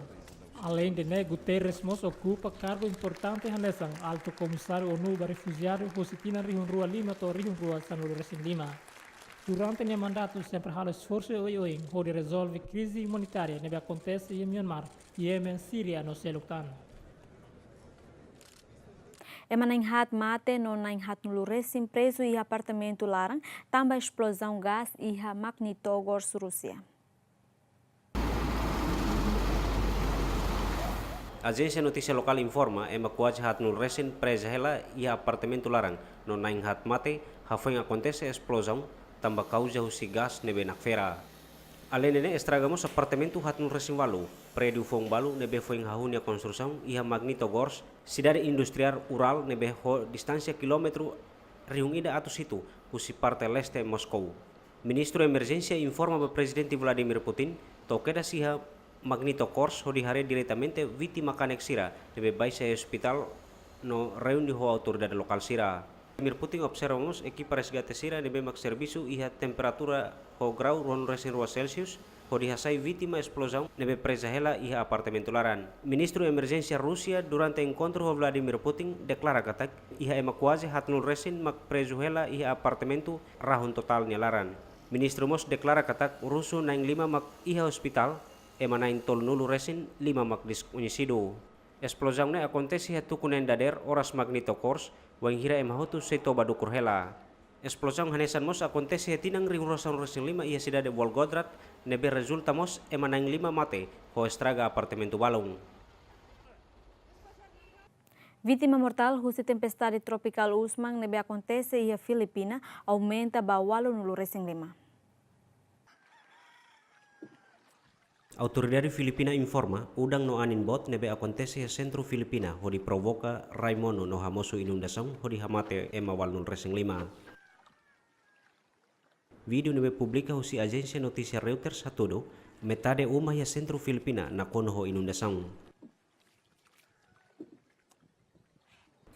Além de Guterres mos ocupa cargo importante hanesan Alto Comissário ONU para Refugiados Hositina Rihunrua Lima to Rihunrua Sanulu Resin Lima. Durante o mandato sempre há esforço e onde resolve crise humanitária que acontece em Myanmar, Yemen, Síria no Seluktan. Emanenhat mate no nainhat nulu resin preso e apartamento larang também explosão gás e magnitogor Rússia. Agência notícia lokal informa ema kuaja hat no recen presa hela ia apartamento larang no naing hat mate hafeng acontece explosão tamba causa husi gas nebe nakfera. Além nene estragamos apartamento hat no recen walu prédio fong balu nebe foi hahunia construção ia magnito gors cidade industrial rural nebe ho distância quilômetro riung ida atu situ husi parte leste Moscou. Ministro Emergência informa para presidente Vladimir Putin toqueda siha Magnito Kors ho dihare diretamente vítima kanek sira nebe baisa hospital no reuni ho autoridade lokal sira. Vladimir Putin observamos equipa resgate sira nebe mak serviço iha temperatura ho grau ron resen rua Celsius ho dihasai vítima explosão nebe presa hela iha apartamento laran. Ministro Emergência Rusia durante encontro ho Vladimir Putin deklara katak iha evacuase hatnul resen mak preso hela iha apartamento rahun total laran. Ministro Mos deklara katak rusu naing 5 mak iha hospital emanain tol nulu resin 5 mak disconhecido. Explosão ne acontece hatu kunen dader oras magnito kors wanghira emahotu seto badukur hela. Explosão hanesan mos acontece hetinang ringrosan resin 5 ia cidade Volgograd nebe resulta mos emanain 5 mate ho estraga apartamento balong. Vítima mortal husi tempestade tropical Usman nebe acontece ia Filipina aumenta bawalo nulu resin 5. Autoridade Filipina informa udang no anin bot nebe acontece centro Filipina ho provoca Raimono no hamoso inundação ho hamate emawal nun reseng 5. Video nebe publica husi agência notícia Reuters hatudo metade uma ya centro Filipina na kono ho inundação.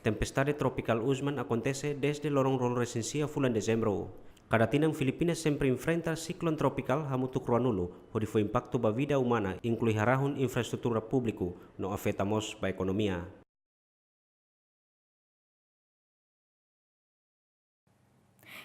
Tempestade tropical Usman acontece desde lorong rol resensia bulan Dezembro. Cada tinang Filipinas sempre enfrenta ciclone tropical hamutu kruanulo, onde foi impacto ba vida humana, inclui harahun infraestrutura público, no afetamos ba ekonomia.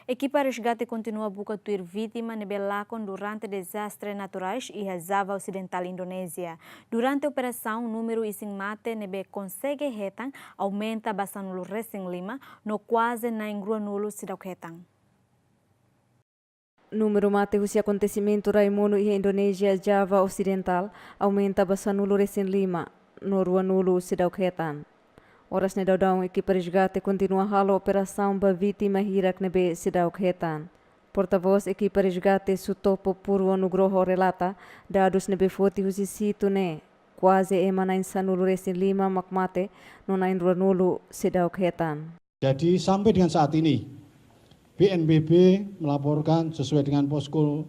Equipa resgate continua buka tuir vítima nebelakon durante desastres naturais e Java Ocidental Indonésia. Durante a operação, o número ising mate nebe consegue hetang aumenta basanulu resing 5 no quase na ingrua nulo sidak hetang. Número mate husi acontecimento Raimono e Indonésia Java Ocidental aumenta basanulo recém 5 no rua nulo sidak hetan. Oras ne daudão equipa resgate continua halo operação ba vítima hirak nebe sidak hetan. Porta-voz equipa resgate Sutopo Purwo Nugroho relata dados nebe foti husi situ ne quase emanain sanulo recém 5 makmate no nain rua nulo sidak hetan. Jadi sampai dengan saat ini BNPB melaporkan sesuai dengan posko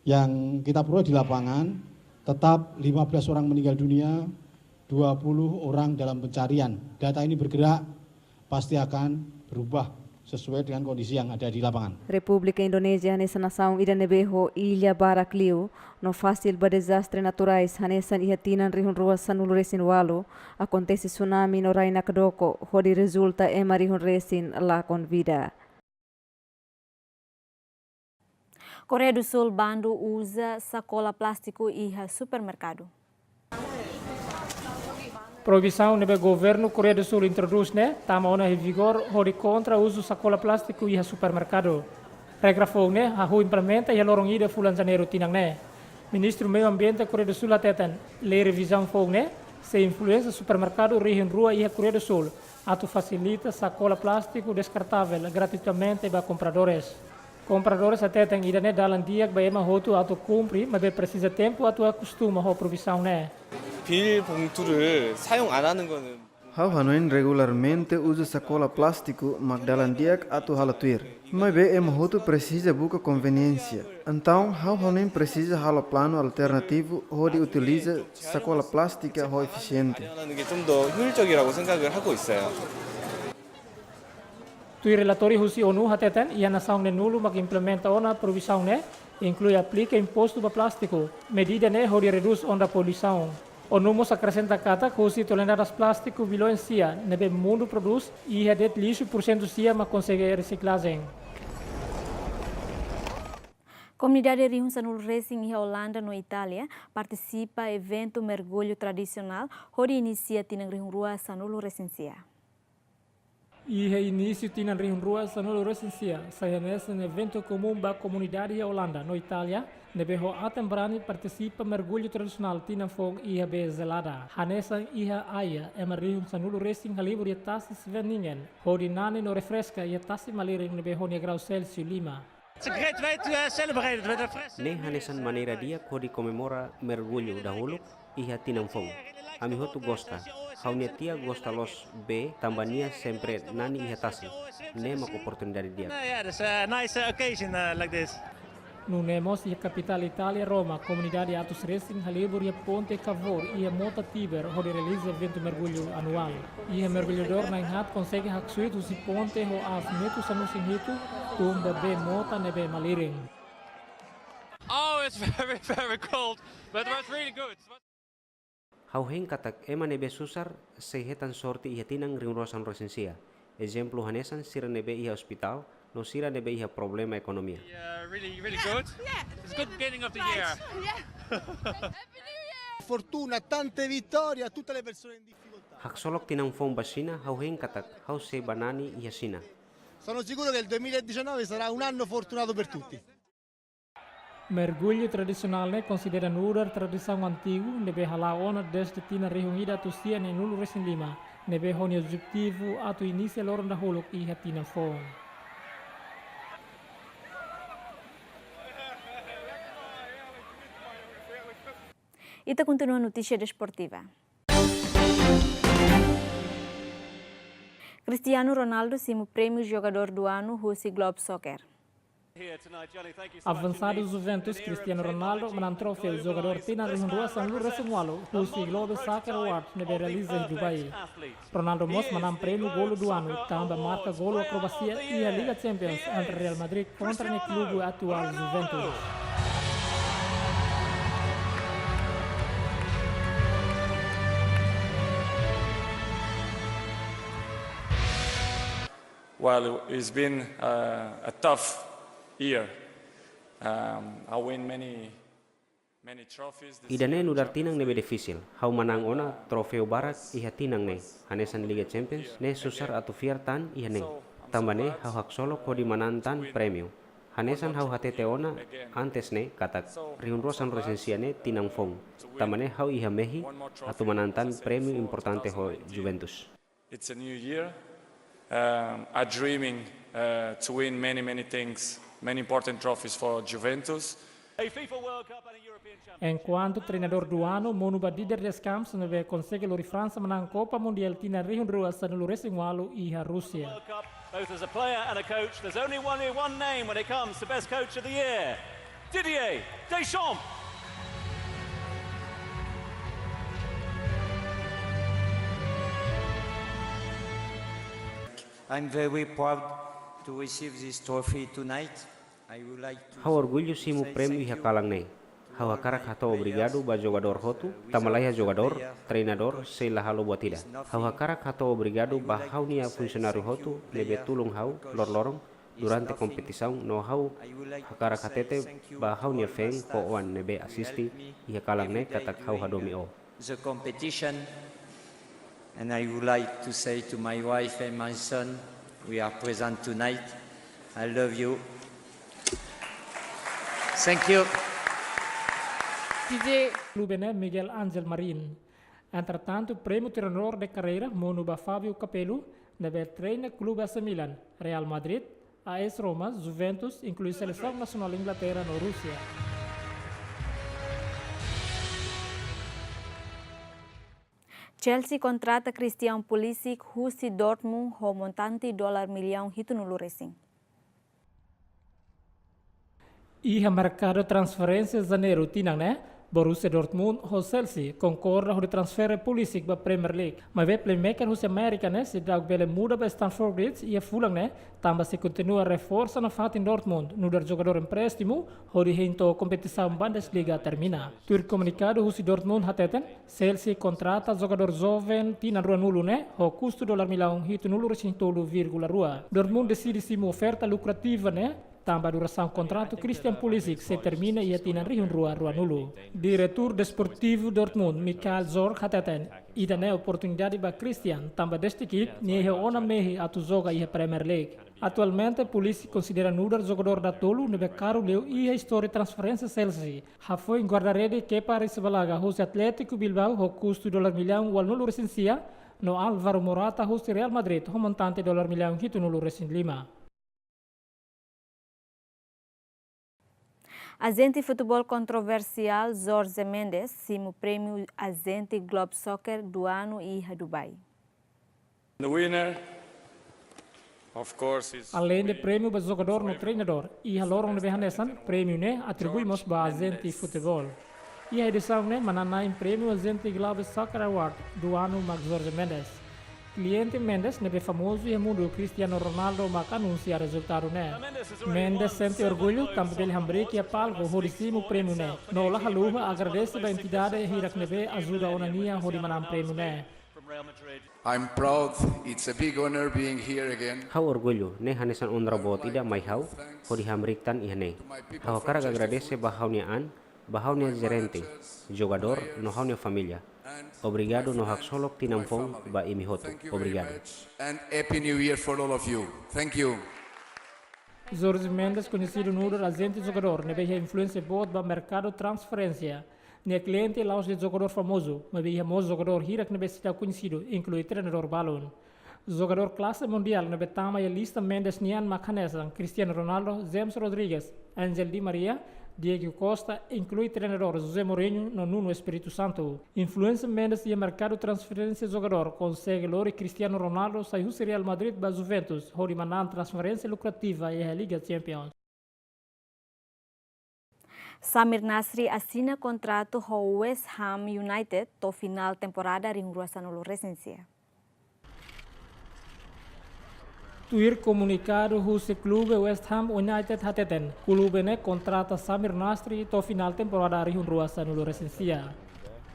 yang kita peroleh di lapangan, tetap 15 orang meninggal dunia, 20 orang dalam pencarian. Data ini bergerak, pasti akan berubah sesuai dengan kondisi yang ada di lapangan. República Indonésia nessa nação ida nebeho Ilha Baracliu, no fácil ba desastre naturais hanesan ihatinan rihun ruas sanulo resin walo, acontece tsunami no Raina Kadoko, hodi resulta ema rihun resin lakon vida. Coreia do Sul bando usa sacola plástico e supermercado. Proibição nebe governo Coreia do Sul introduz né, tama ona em vigor hori contra uso sacola plástico e supermercado. Regra foi né, a hu implementa e a lorong ida fulan janeiro tinang né. Ministro Meio Ambiente Coreia do Sul atetan lei revisão foi né, se influência supermercado rihin rua e a Coreia do Sul, atu facilita sacola plástico descartável gratuitamente para compradores. Compradores até têm ida dalam dia que ema hotu auto cumpre, mas precisa tempo atu acostuma ho provisão né. 비닐봉투를 사용 안 하는 거는 Hau hanuin regularmente usa sacola plástico magdalan diak atu halatuir. Mas em hotu precisa buka conveniência. Então, hau hanuin precisa hala plano alternativo onde utiliza sacola plástica ho eficiente. 하는 게 좀 더 효율적이라고 생각을 하고 있어요. Tui relatori husi ONU hatetan ia nação ne nulu mag implementa ona provisão né, inclui aplica imposto ba plástico, medida né hori reduz onda poluição. ONU mos acrescenta kata husi toneladas plástico violência nebe mundo produz e hadet lixo por cento sia ma consegue reciclagem. Comunidade Rihun Sanul Racing e Holanda no Itália participa evento mergulho tradicional hori inicia tinang Rihun Rua Sanul Resensia. Ia início tinan rihun rua sanulu recensia, saya nesse evento comum ba comunidade Holanda, no Itália, nebeho atem berani participa mergulho tradicional tinan fong ia be zelada. Hanesan ia aya ema rihun sanulu racing halibur ia tasi sveningen, hodi nane no refresca ia tasi maliring nebeho nia grau Celsius 5. It's a great way to celebrate with the fresh. Ne hanesan maneira dia kodi comemora mergulho dahulu ia tinan fong. Ami hotu gosta. Haunia tia gosta los B tambania sempre nani ia tasi. Ne mak oportunidade dia. Yeah, it's a nice occasion like this. Nunemos ia capital Italia Roma, comunidade Atos Racing halibur ia Ponte Cavour ia Mota Tiber, onde realiza evento mergulho anual. Ia mergulhador na inhat consegue haksuit usi ponte ho af metu sanu sinhitu tumba be mota nebe maliring. Oh, it's very cold, but it's really good. Hauheng katak ema nebe susar sehetan sorti ia tinang ringrosan resensia. Exemplo hanesan sira nebe ia hospital, no sira nebe ia problema ekonomia. Really good. Yeah. It's a good beginning of the year. Fortuna, tante vittorie a tutte le persone in difficoltà. Haksolok tinang fong basina hauheng katak hau se banani ia sina. Sono sicuro che il 2019 sarà un anno fortunato per tutti. Mergulho tradicional ne considera nurar tradição antigo, nebe halaona desde tina reunida tusia ne nulu resin lima, nebe honi objetivo atu inicia loron da holok iha tina fong. Ita continua a notícia desportiva. Cristiano Ronaldo simu prêmio jogador do ano Russi Globe Soccer. Avançado Juventus, Cristiano Ronaldo menang troféu jogador tina rihun rua sanlu resengualo Russi Globe Soccer Award nebe realiza em Dubai. Ronaldo mos menang prêmio golo do ano, também marca golo acrobacia e a Liga Champions entre Real Madrid contra o clube atual Juventus. Well, it's been a tough year. I win many trophies. Idane nudar tinang nebe difícil. Hau manang ona trofeu barat iha tinang ne. Hanesan Liga Champions ne susar atu fiartan iha ne. Tambane hau hak solo kodi manantan premium. Hanesan hau hatete ona antes ne katak rihun rosan resensia ne tinang fong. Tambane hau iha mehi atu manantan premium importante ho Juventus. It's a new year. I'm dreaming to win many things, many important trophies for Juventus. Enquanto treinador do ano, Monu Badider Descamps neve consegue lori França menang Copa Mundial tina rihun rua sanulu resengualo iha Rusia. Both as a player and a coach, there's only one name when it comes to best coach of the year. Didier Deschamps. I'm very proud to receive this trophy tonight. I would like to... Hau orgulho simu prêmio iha kalang ne. Hau hakarak hato obrigado ba jogador hotu, tamalaya jogador, treinador, sei lahalo buatida. Hau hakarak hato obrigado ba hau nia funcionário hotu, lebe tulung hau, lor-lorong, durante competição no hau hakarak hatete ba hau nia feng ko oan nebe asisti iha kalang ne katak hau hadomi o. The competition. And I would like to say to my wife and my son, we are present tonight. I love you. Thank you. Clube Miguel Angel Marin. Entretanto, prêmio treinador de carreira Monu ba Fábio Capello nebe treina clube AC Milan, Real Madrid, AS Roma, Juventus, inclui seleção nacional Inglaterra no Rússia. Chelsea contrata Christian Pulisic, Russi Dortmund, ho montante $1 milhão hito no Racing. Iha mercado transferência janeiro tinang ne Borussia Dortmund ho Chelsea concorda ho de transfer Pulisic ba Premier League. Mas ve playmaker ho America ne se dag bele muda ba Stamford Bridge ia fulang ne tamba se continua reforça na fat in Dortmund no dar jogador empréstimo ho de hento competição Bundesliga termina. Tur comunicado ho Dortmund hateten Chelsea contrata jogador jovem tina rua nulu ne ho custo $1 milhão hito nulu recintolo 0,2. Dortmund decide simu oferta lucrativa ne Tamba duração contrato Christian Pulisic se termina e atina rihun rua nulo. Diretor Desportivo Dortmund, Michael Zorc hateten, ida ne oportunidade ba Christian, tamba desta equipe, nie ona mehi atu joga e Premier League. Atualmente, Pulisic considera nudar jogador da tolo nebe caro leu e a história transferência Chelsea. Ha foi em guarda-rede que para Sebalaga, hoje Atlético Bilbao, ho custo $1 milhão wal nulo recensia, no Álvaro Morata, hoje Real Madrid, ho montante $1 milhão hito nulo recent 5. Agente de futebol controversial Jorge Mendes sim o prêmio Agente Globe Soccer do ano e Dubai. The winner, of course, is Além de prêmio para jogador no treinador, e a lorong de Hanesan, prêmio né atribuímos para agente de futebol. E a edição né manana em prêmio Agente Globe Soccer Award do ano Max Jorge Mendes. Cliente Mendes nebe famoso e mundo Cristiano Ronaldo mak anuncia resultado né. Mendes sente orgulho campo dele hambre que a palco horicimo prêmio né. No la haluha agradece da entidade hirak nebe ajuda onania hori manam prêmio né. I'm proud. It's a big honor being here again. Hau orgulho ne hanesan onrabo tidak mai hau hori hamriktan ihne. Hau karaga agradece bahaunia gerente, jogador no haunia família. Obrigado no hak solok tinampong ba imihoto. Obrigado. And happy new year for all of you. Thank you. Jorge Mendes conhecido no agente jogador, nebe influência boa ba mercado transferência. Ne cliente laos de jogador famoso, mas bem jogador hirak nebe está conhecido, inclui treinador balon. Jogador classe mundial nebe tama a lista Mendes nian Macanesan, Cristiano Ronaldo, James Rodrigues, Angel Di Maria, Diego Costa, inclui treinador José Mourinho no Nuno Espírito Santo. Influência Mendes e mercado transferência jogador consegue lori Cristiano Ronaldo saiu Real Madrid ba Juventus, hori manan transferência lucrativa e a Liga Champions. Samir Nasri assina contrato com West Ham United to final temporada ringruasan nulo recensia. Tuir comunicado huse clube West Ham United hateten. Clube ne contrata Samir Nasri to final temporada rihun ruasa nulo recensia.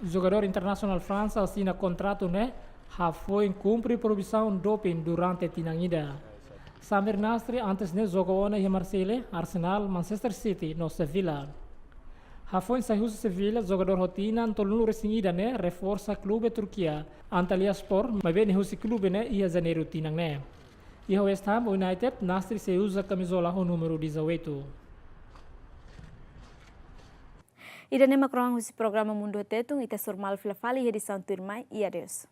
Jogador internacional França assina contrato ne ha foi cumprir proibição doping durante tinangida. Samir Nasri antes ne jogou na Marseille, Arsenal, Manchester City no Sevilla. Ha foi saiu Sevilla jogador rotina antolunu resingida ne reforça clube Turquia. Antalyaspor, mas bem husi clube ne ia janeiro tinang ne. E o West Ham United, Nasri se usa camisola o número 18. E da nema kroang husi programa Mundo Tetung ita surmal filafali edição turmai e adeus.